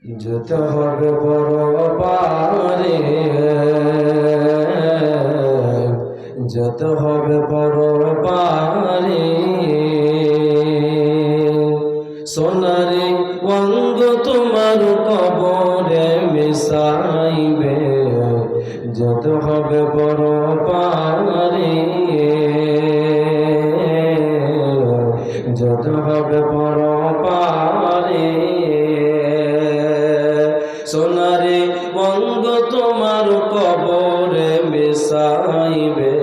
যেতে হবে বড় পারে, যেতে হবে বড় পারে। সোনারে অঙ্গ তোমার কবরে মিশাইবে, যেতে হবে বড় পারে, যেতে হবে বড় পারে। সোনারে অঙ্গ তোমার কবরে মিশাইবে,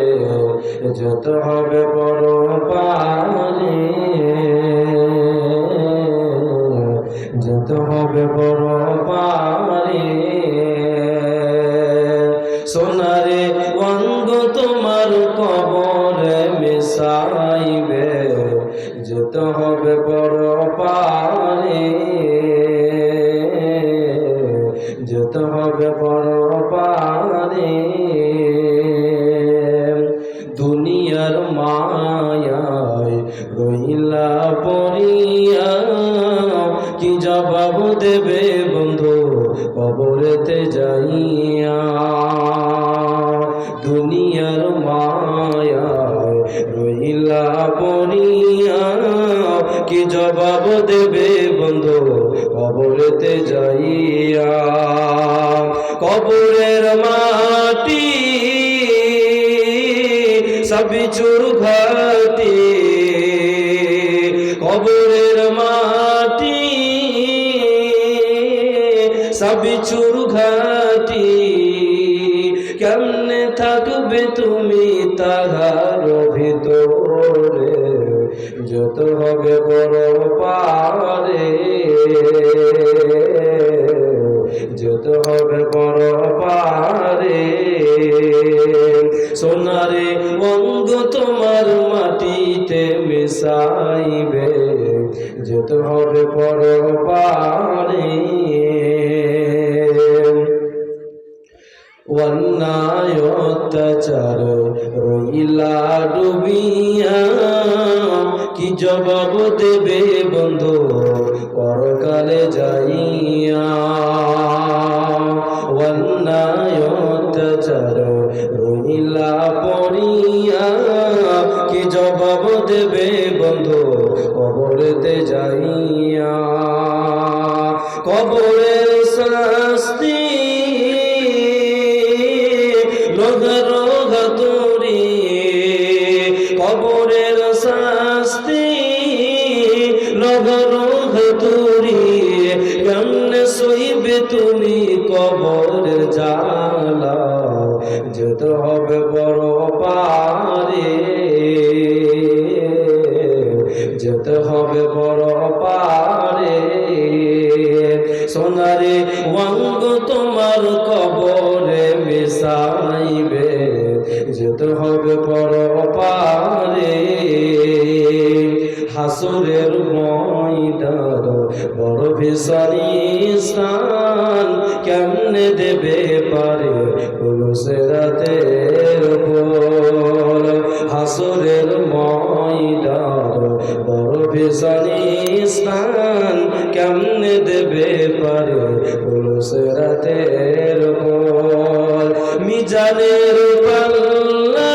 যেতে হবে বড় পারে, যেতে হবে বড় পারে। সোনারে অঙ্গ তোমার কবরে মিশাইবে, যেতে হবে বড় পারে, যেতে হবে বড় পারে। দুনিয়ার মায়ায় রইলা পড়িয়া, কি জবাব দেবে বন্ধু কবরেতে যাইয়া। দুনিয়ার মায়ায় রইলা পড়িয়া, কি জবাব দেবে বন্ধু কবরেতে যাইয়া। কবরের মাটি সবই চুরঘাটি, কবরের মাটি সবই চুরঘাটি। কেমনে থাকবে তুমি তাহার ভিতরে, যত হবে বড় পারে, যত হবে বড় পারে। সোনারে অঙ্গ তোমার মাটিতে মিশাইবে, যত হবে বড় পারে। অন্যায় অত্যাচার রইলা ডুবিয়া, কি জবাব দেবে বন্ধু পরকালে যাইয়া। অন্যায় অত্যাচার রইলা পড়িয়া, কি জবাব দেবে বন্ধু কবরেতে যাইয়া। কবরের শাস্তি লোহার হাতুড়ি, কবরের শাস্তি লোহার হাতুড়ি। কেমনে সইবে তুমি কবরের জ্বালা, যেতে হবে বড় পারে, যেতে হবে বড় পারে। সোনারে অঙ্গ তোমার কবরে মিশাইবে, যেতে হবে বড় পারে। হাসরের ময়দান বড় ভিসারি স্থান, কেমনে দেবে পারে পুলুসেরাতের উপর। হাসরের ময়দান বড় ভিসারি স্থান, কেমনে দেবে পারে পুলুসেরাতের উপর। মিজানের পাল্লা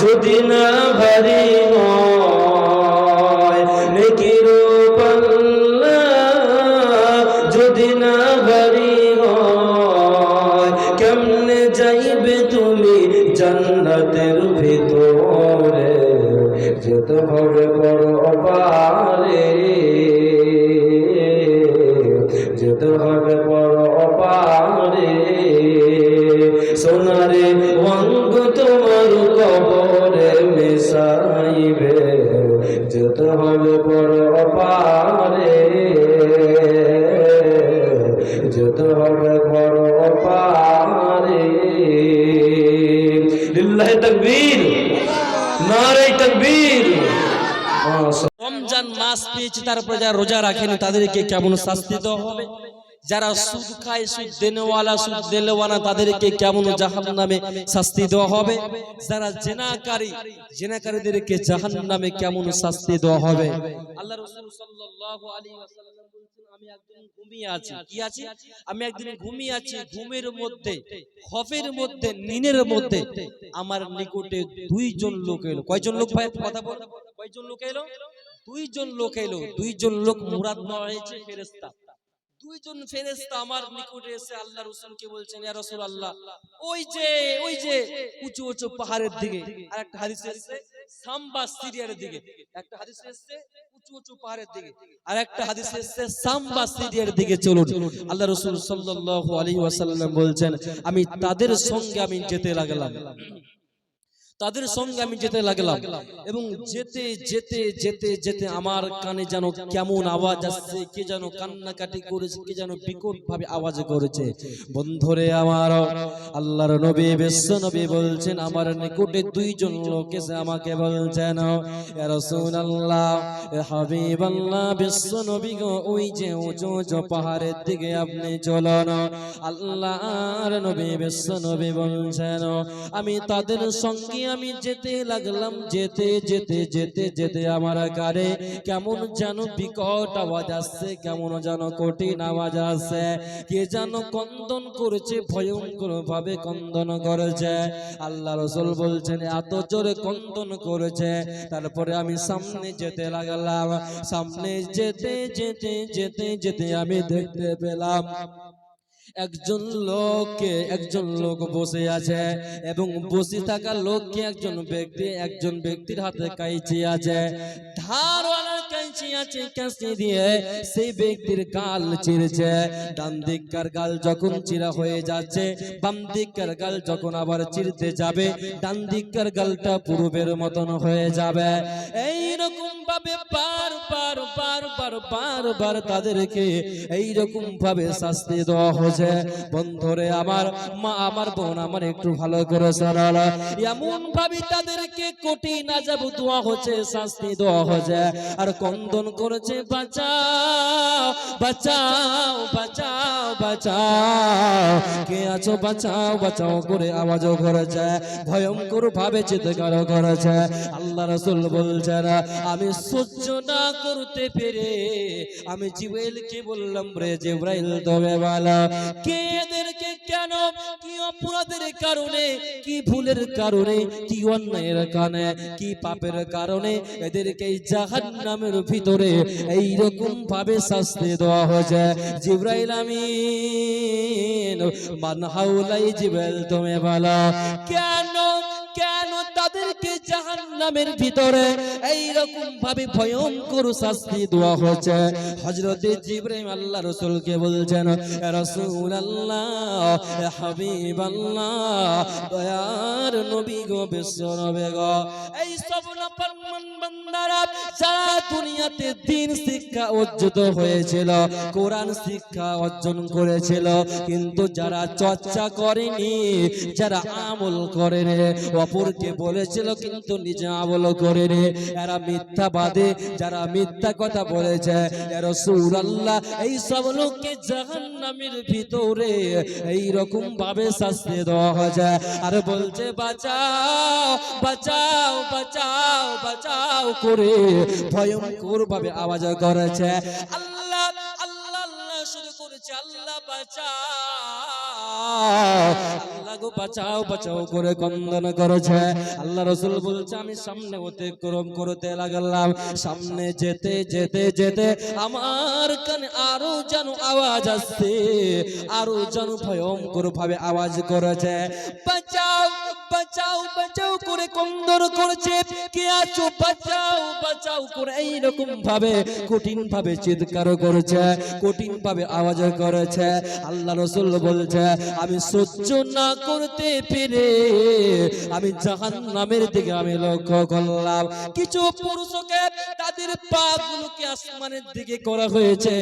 যদি না ভারী হয়, নেকির পাল্লা যদি না ভারী হয়, কেমনে যাইবে তুমি জান্নাতের ভিতরে, যেতে হবে বড় পারে, যেতে হবে বড় পারে। সোনারে অঙ্গ তোমার কবরে মিশাইবে, যেতে হবে বড় পারে, যেতে হবে বড় পারে। লিল্লাহি তাকবীর, নারে তাকবীর। রমজান মাস পেয়েছে, তারপরে যারা রোজা রাখেনি তাদেরকে কেমন শাস্তি দেওয়া হবে। যারা সুদ খায়, সুদ দেনেওয়ালা, সুদ দেলেওয়ালা, তাদেরকে কেমন জাহান্নামে শাস্তি দেওয়া হবে। যারা জিনাকারী, জিনাকারীদেরকে জাহান্নামে কেমন শাস্তি দেওয়া হবে। আল্লাহ রাসূল সাল্লাল্লাহু আলাইহি ওয়াসাল্লাম বলছেন আমি একদিন ঘুমিয়ে আছি, কি আছি? আমি একদিন ঘুমিয়ে আছি, ঘুমের মধ্যে, খফের মধ্যে, নিনের মধ্যে আমার নিকটে দুইজন লোক এলো। কয়জন লোক ভাই কথা বল? কয়জন লোক এলো? দুইজন লোক এলো। দুইজন লোক মুরাদ নেওয়া হয়েছে ফেরেশতা। দুইজন ফেরেশতা আমার নিকটে এসে আল্লাহ রাসূলকে বলছেন, ইয়া রাসূলুল্লাহ, ওই যে উঁচু উঁচু পাহাড়ের দিকে, আর একটা হাদিস এসেছে সাম্বা সিরিয়ার দিকে, একটা হাদিস এসেছে উঁচু উঁচু পাহাড়ের দিকে, আর একটা হাদিস এসেছে সাম্বা সিরিয়ার দিকে চলুন। আল্লাহ রাসূল সাল্লাল্লাহু আলাইহি ওয়াসাল্লাম বলছেন, আমি তাদের সঙ্গে আমি যেতে লাগলাম, তাদের সঙ্গে আমি যেতে লাগলাম, এবং যেতে যেতে যেতে যেতে আমার কানে যেন কেমন আওয়াজ আসছে, কে যেন কান্নাকাটি করেছে, কে যেন বিকট ভাবে আওয়াজ করেছে। বন্ধুরে আমার, আল্লাহর নবী বিশ্ব নবী বলছেন, আমার নিকটে দুইজন লোক এসে আমাকে বলছেন, ইয়া রাসূলুল্লাহ, ইয়া হাবিবাল্লাহ, বিশ্ব নবী গো, ওই যে উঁচু উঁচু পাহাড়ের দিকে আপনি চলুন। আল্লাহর নবী বিশ্ব নবী বলছেন, আমি তাদের সঙ্গে আমি যেতে লাগলাম, যেতে যেতে যেতে যেতে আমার কানে কেমন যেন বিকট আওয়াজ আসছে, কেমন যেন কঠিন আওয়াজ আসছে, কে যেন কন্দন করেছে, ভয়ঙ্কর ভাবে কন্দন করেছে। আল্লাহ রাসূল বলছেন, এত জোরে কন্দন করেছে। তারপরে আমি সামনে যেতে লাগলাম, সামনে যেতে যেতে যেতে যেতে আমি দেখতে পেলাম একজন লোক বসে আছে, এবং বসে থাকা লোককে একজন ব্যক্তির হাতে কাঁচি আছে, ধারওয়ালা কাঁচি আছে, কাঁচি দিয়ে সেই ব্যক্তির গাল চিরছে। ডান দিককার গাল যখন চিরা হয়ে যাচ্ছে, বাম দিককার গাল যখন আবার চিরতে যাবে, ডান দিককার গালটা পূর্বের মতন হয়ে যাবে। এইরকম ভাবে বারবার তাদেরকে এইরকম ভাবে শাস্তি দেওয়া হচ্ছে। বন্ধুরে আমার, মা আমার, বোন আমার, একটু ভালো করে শোনাল, এমন ভাবে তাদেরকে কঠিন আযাব দেওয়া হচ্ছে, শাস্তি দেওয়া হচ্ছে, আর কন্দন করেছে, বাঁচাও বাঁচাও বাঁচাও বাঁচাও, কে আছো বাঁচাও বাঁচাও করে আওয়াজও করেছে, ভয়ঙ্কর ভাবে চিৎকার করেছে। আল্লাহ রাসূল বলছেন, আমি সহ্য না করতে পেরে আমি জিবরাইলকে বললাম, রে জিবরাইল, তবে বলো কে এদেরকে কেন, কি অপরাধের কারণে, কি ভুলের কারণে, কি অন্যায়ের কারণে, কি পাপের কারণে এদেরকে জাহান্নামের ভিতরে এইরকম ভাবে শাস্তি দেওয়া হয়েছে। জিবরাইল আমিন, মান হাউলাই, জিবরাইল তুমি বলো কেন তাদেরকে জাহান্নামের ভিতরে এইরকম ভাবে ভয়ঙ্কর শাস্তি দেওয়া হচ্ছে। হযরত জিবরাইল আল্লাহ রাসূলকে বলছেন, ইয়া রাসূলুল্লাহ, ইয়া হাবিবাল্লাহ, দয়ার নবী গো, বিশ্ব নবী গো, এই সব নাফরমান বান্দারা যারা দুনিয়াতে দ্বীন শিক্ষা অর্জিত হয়েছিল, কোরআন শিক্ষা অর্জন করেছিল, কিন্তু যারা চর্চা করেনি, যারা আমল করেনি, অপরকে বলেছিল কিন্তু নিজে আমল করেনি, এরা মিথ্যাবাদী, যারা মিথ্যা কথা বলেছে, ইয়া রাসূলুল্লাহ, এই সব লোককে জাহান্নামের ভিতরে এই রকম ভাবে শাস্তি দেওয়া হয়েছে। আর বলছে, বাঁচাও বাঁচাও বাঁচাও বাঁচাও করে ভয়ঙ্কর ভাবে আওয়াজ করেছে। আল্লাহ আল্লাহ আল্লাহ শুরু করেছে, আল্লাহ বাঁচাও, আল্লাহ গো বাঁচাও বাঁচাও করে কন্দন করেছে। আল্লাহ রাসূল বলছে, আমি সামনে অতিক্রম করতে লাগলাম, সামনে যেতে যেতে যেতে আমার কানে আরো যেন আওয়াজ আসছে, আরো যেন ভয়ঙ্কর ভাবে আওয়াজ করেছে, বাঁচাও বাঁচাও বাঁচাও করে কন্দন করেছে, কে আছো বাঁচাও বাঁচাও করে এইরকম ভাবে কঠিন ভাবে চিৎকার করেছে, কঠিন ভাবে আওয়াজ করেছে। আল্লাহ রাসূল বলছে, আমি সহ্য না করতে পেরে আমি জাহান্নামের দিকে আমি লক্ষ্য করলাম। কিছু পুরুষকে তাদের পাগুলোকে আসমানের দিকে করা হয়েছে,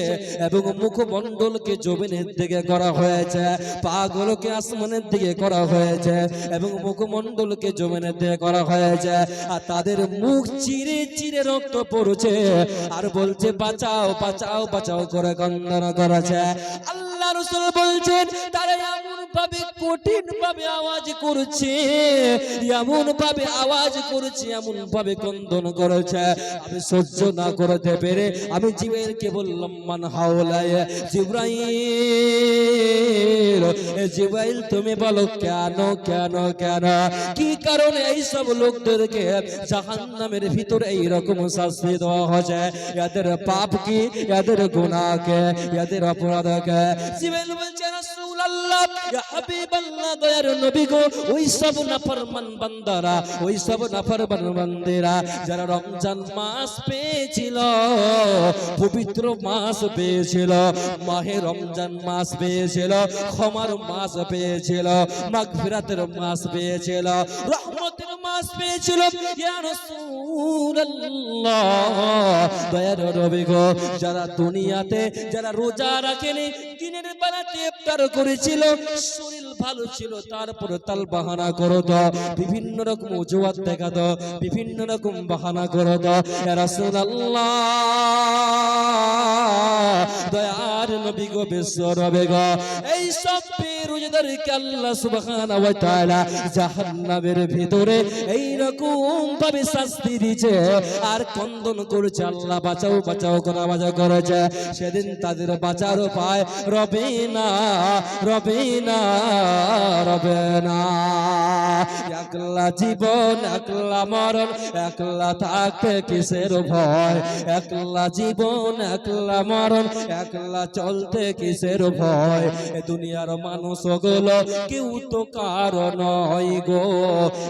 এবং মুখমণ্ডলকে জমিনের দিকে করা হয়েছে, পাগুলোকে আসমানের দিকে করা হয়েছে, এবং মুখমণ্ডলকে জমিনের দিকে করা হয়েছে, আর তাদের মুখ চিরে চিরে রক্ত পড়ছে, আর বলছে, বাঁচাও বাঁচাও বাঁচাও করে কন্দন করেছে। আল্লাহ রাসূল বলছেন, তারা এমন ভাবে কঠিন ভাবে আওয়াজ করছে, এমন ভাবে আওয়াজ করছে, এমন ভাবে কন্দন করেছে, আমি সহ্য না করতে পেরে আমি জিবরাইলকে বললাম মান হাওলায়, জিবরাইল জিবরাইল তুমি বলো কেন কেন কেন কি কারণে এই সব লোকদেরকে জাহান্নামের ভিতরে এই রকম শাস্তি দেওয়া হয়েছে, এদের পাপ কি, এদের গুনাহ কি, এদের অপরাধ কি? জিবরাইল বলছে রাসূলুল্লাহ ইয়া হাবিবাল্লাহ দয়ার নবী গো, ওই সব নাফরমান বান্দারা, ওই সব নাফরমান বান্দেরা যারা রমজান মাস পেয়েছিল, পবিত্র মাস পেয়েছিল, মাহে রমজান মাস পেয়েছিল, ক্ষমার মাস পেয়েছিল, মাগফিরাতের মাস পেয়েছিল, রহমতের মাস পেয়েছিল, ইয়া রাসূলুল্লাহ দয়ার নবী গো, যারা দুনিয়াতে যারা রোজা রাখেনি, দিনের বেলাতে ইফতার করেছিল, শরীর ভালো ছিল, তারপর তাল বাহানা করো তো, বিভিন্ন রকম অজুহাত দেখা দাও, বিভিন্ন রকম বাহানা করো তো, ইয়া রাসূলুল্লাহ দয়ার নবী গো, বিশ্ব নবী গো, এই সব বেরোজাদারকে আল্লাহ সুবহানাহু ওয়া তাআলা জাহান্নামের ভিতরে এই রকম ভাবে শাস্তি দিয়েছে আর কন্দন করছে, আল্লাহ বাঁচাও বাঁচাও করে আওয়াজ করেছে। সেদিন তাদের বাঁচার উপায় রবে না, রবে না, রবে না। একলা জীবন একলা মরণ, একলা থাকতে কিসের ভয়, একলা জীবন একলা মরণ, একলা চলতে কিসের ভয়, এ দুনিয়ার মানুষ গুলো কেউ তো কারো নয় গো,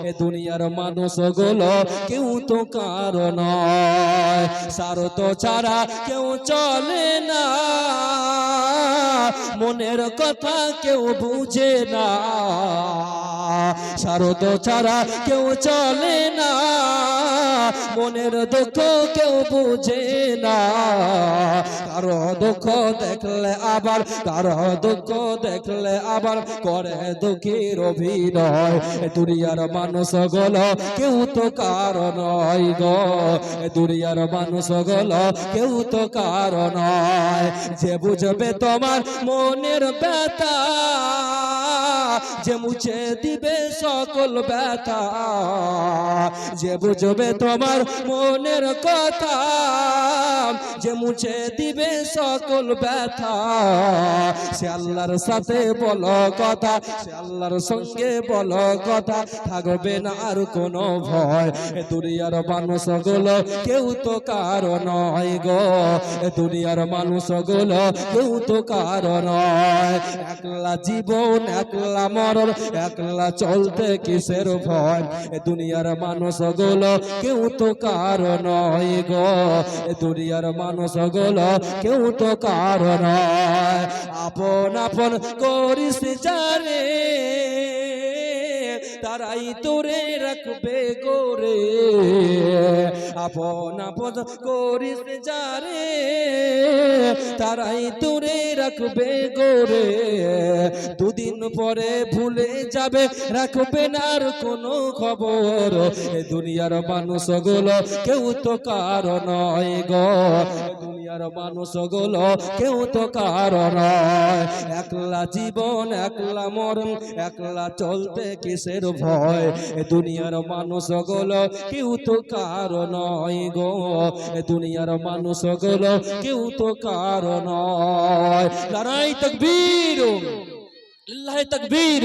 এ দুনিয়ার মানুষ গুলো কেউ তো কারো নয়, স্বার্থ ছাড়া কেউ চলে না, মনের কথা কেউ বুঝে না, স্বার্থ ছাড়া কেউ চলে না, মনের দুঃখ কেউ বুঝে না, কারো দুঃখ দেখলে আবার, কারো দুঃখ দেখলে আবার করে দুঃখের অভিনয়, দুনিয়ার মানুষ গুলো কেউ তো কারো নয় গো, দুনিয়ার মানুষ গুলো কেউ তো কারো নয়, যে বুঝবে তোমার মনের ব্যথা, যে মুছে দিবে সকল ব্যথা, যে বুঝবে তোমার মনের কথা, যে মুছে দিবে সকল ব্যথা, সে আল্লাহর সাথে বলো কথা, সে আল্লাহর সঙ্গে বলো কথা, থাকবে না আর কোনো ভয়, দুনিয়ার মানুষ গুলো কেউ তো কারো নয় গো, দুনিয়ার মানুষ গুলো কেউ তো কারো নয়, একলা জীবন একলা মরণ, একলা চলতে কিসের ভয়, দুনিয়ার মানুষ গুলো কেউ তো কারো নয় গো, দুনিয়ার মানুষ গুলো কেউ তো কারো নয়, আপন আপন করিস যারে, তারাই তোরে রাখবে গোরে, আপন আপন করিস যারে, তারাই তোরে রাখবে গোরে, দুদিন পরে ভুলে যাবে, রাখবে না আর কোনো খবর, এ দুনিয়ার মানুষ গুলো কেউ তো কারো নয় গো, দুনিয়ার মানুষ গুলো কেউ তো কারো নয়, একলা জীবন একলা মরণ, একলা চলতে কিসের ভয়, এ দুনিয়ার মানুষ গুলো কেউ তো কারো নয় গো, এ দুনিয়ার মানুষ গুলো কেউ তো কারো নয়। নারায়ে তাকবীর, লিল্লাহি তাকবীর।